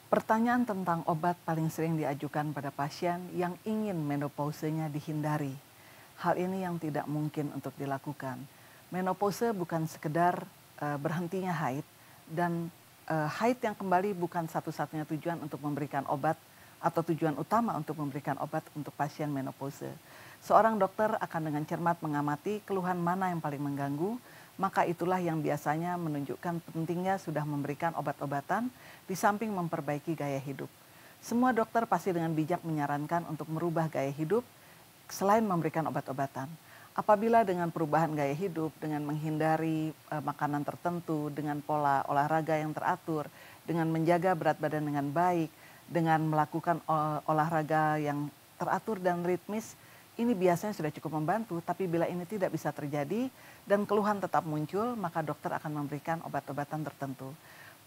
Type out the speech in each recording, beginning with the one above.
Pertanyaan tentang obat paling sering diajukan pada pasien yang ingin menopausenya dihindari. Hal ini yang tidak mungkin untuk dilakukan. Menopause bukan sekedar berhentinya haid dan haid yang kembali bukan satu-satunya tujuan untuk memberikan obat atau tujuan utama untuk memberikan obat untuk pasien menopause. Seorang dokter akan dengan cermat mengamati keluhan mana yang paling mengganggu, maka itulah yang biasanya menunjukkan pentingnya sudah memberikan obat-obatan di samping memperbaiki gaya hidup. Semua dokter pasti dengan bijak menyarankan untuk merubah gaya hidup selain memberikan obat-obatan. Apabila dengan perubahan gaya hidup, dengan menghindari makanan tertentu, dengan pola olahraga yang teratur, dengan menjaga berat badan dengan baik, dengan melakukan olahraga yang teratur dan ritmis, ini biasanya sudah cukup membantu. Tapi bila ini tidak bisa terjadi dan keluhan tetap muncul, maka dokter akan memberikan obat-obatan tertentu.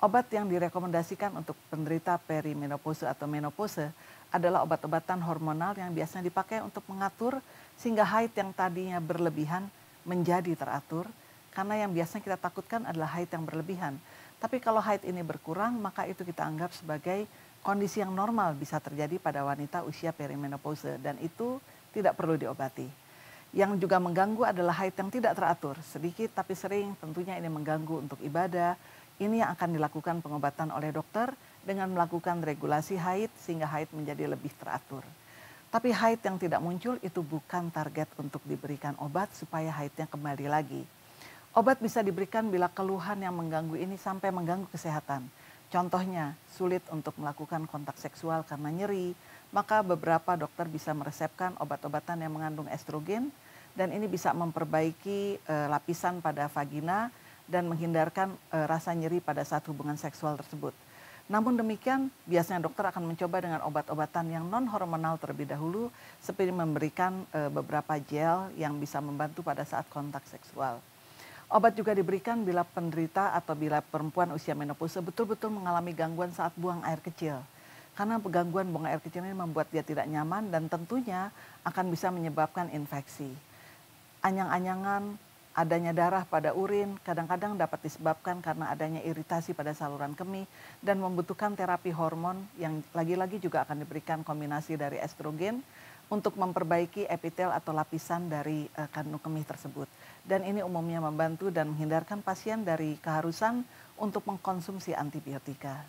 Obat yang direkomendasikan untuk penderita perimenopause atau menopause adalah obat-obatan hormonal yang biasanya dipakai untuk mengatur sehingga haid yang tadinya berlebihan menjadi teratur. Karena yang biasanya kita takutkan adalah haid yang berlebihan. Tapi kalau haid ini berkurang, maka itu kita anggap sebagai kondisi yang normal bisa terjadi pada wanita usia perimenopause dan itu tidak perlu diobati. Yang juga mengganggu adalah haid yang tidak teratur, sedikit tapi sering, tentunya ini mengganggu untuk ibadah. Ini yang akan dilakukan pengobatan oleh dokter dengan melakukan regulasi haid sehingga haid menjadi lebih teratur. Tapi haid yang tidak muncul itu bukan target untuk diberikan obat supaya haidnya kembali lagi. Obat bisa diberikan bila keluhan yang mengganggu ini sampai mengganggu kesehatan. Contohnya sulit untuk melakukan kontak seksual karena nyeri, maka beberapa dokter bisa meresepkan obat-obatan yang mengandung estrogen dan ini bisa memperbaiki lapisan pada vagina dan menghindarkan rasa nyeri pada saat hubungan seksual tersebut. Namun demikian, biasanya dokter akan mencoba dengan obat-obatan yang non-hormonal terlebih dahulu, seperti memberikan beberapa gel yang bisa membantu pada saat kontak seksual. Obat juga diberikan bila penderita atau bila perempuan usia menopause betul-betul mengalami gangguan saat buang air kecil. Karena gangguan buang air kecil ini membuat dia tidak nyaman dan tentunya akan bisa menyebabkan infeksi. Anyang-anyangan, adanya darah pada urin kadang-kadang dapat disebabkan karena adanya iritasi pada saluran kemih dan membutuhkan terapi hormon yang lagi-lagi juga akan diberikan kombinasi dari estrogen untuk memperbaiki epitel atau lapisan dari kandung kemih tersebut. Dan ini umumnya membantu dan menghindarkan pasien dari keharusan untuk mengkonsumsi antibiotika.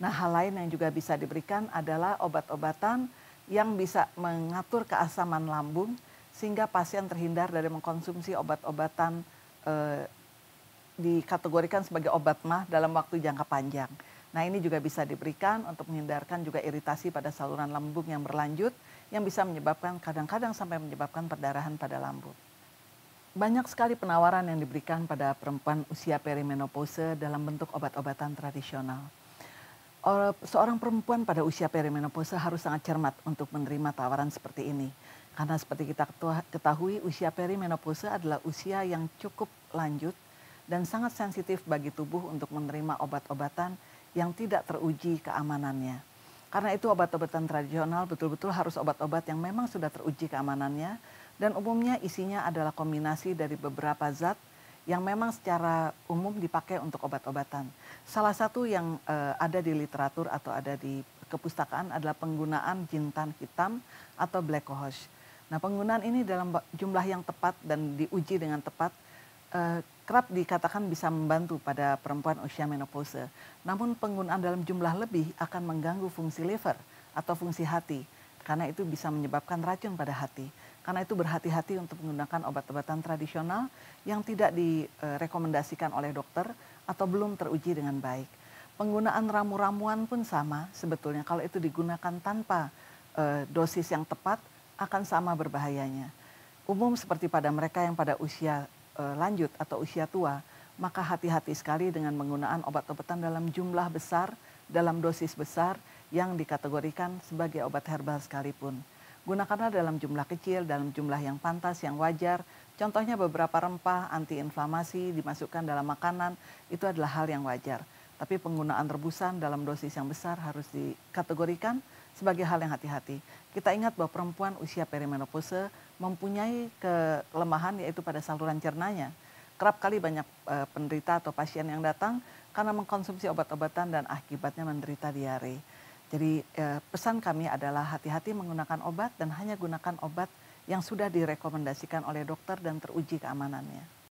Nah, hal lain yang juga bisa diberikan adalah obat-obatan yang bisa mengatur keasaman lambung sehingga pasien terhindar dari mengkonsumsi obat-obatan dikategorikan sebagai obat mah dalam waktu jangka panjang. Nah, ini juga bisa diberikan untuk menghindarkan juga iritasi pada saluran lambung yang berlanjut yang bisa menyebabkan kadang-kadang sampai menyebabkan perdarahan pada lambung. Banyak sekali penawaran yang diberikan pada perempuan usia perimenopause dalam bentuk obat-obatan tradisional. Seorang perempuan pada usia perimenopause harus sangat cermat untuk menerima tawaran seperti ini. Karena seperti kita ketahui usia perimenopause adalah usia yang cukup lanjut dan sangat sensitif bagi tubuh untuk menerima obat-obatan yang tidak teruji keamanannya. Karena itu obat-obatan tradisional betul-betul harus obat-obat yang memang sudah teruji keamanannya dan umumnya isinya adalah kombinasi dari beberapa zat yang memang secara umum dipakai untuk obat-obatan. Salah satu yang ada di literatur atau ada di kepustakaan adalah penggunaan jintan hitam atau black cohosh. Nah, penggunaan ini dalam jumlah yang tepat dan diuji dengan tepat kerap dikatakan bisa membantu pada perempuan usia menopause. Namun penggunaan dalam jumlah lebih akan mengganggu fungsi liver atau fungsi hati karena itu bisa menyebabkan racun pada hati. Karena itu berhati-hati untuk menggunakan obat-obatan tradisional yang tidak direkomendasikan oleh dokter atau belum teruji dengan baik. Penggunaan ramu-ramuan pun sama sebetulnya kalau itu digunakan tanpa dosis yang tepat akan sama berbahayanya. Umum seperti pada mereka yang pada usia lanjut atau usia tua, maka hati-hati sekali dengan penggunaan obat-obatan dalam jumlah besar, dalam dosis besar yang dikategorikan sebagai obat herbal sekalipun. Gunakanlah dalam jumlah kecil, dalam jumlah yang pantas, yang wajar. Contohnya beberapa rempah antiinflamasi dimasukkan dalam makanan, itu adalah hal yang wajar. Tapi penggunaan rebusan dalam dosis yang besar harus dikategorikan sebagai hal yang hati-hati. Kita ingat bahwa perempuan usia perimenopause mempunyai kelemahan yaitu pada saluran cernanya. Kerap kali banyak penderita atau pasien yang datang karena mengkonsumsi obat-obatan dan akibatnya menderita diare. Jadi pesan kami adalah hati-hati menggunakan obat dan hanya gunakan obat yang sudah direkomendasikan oleh dokter dan teruji keamanannya.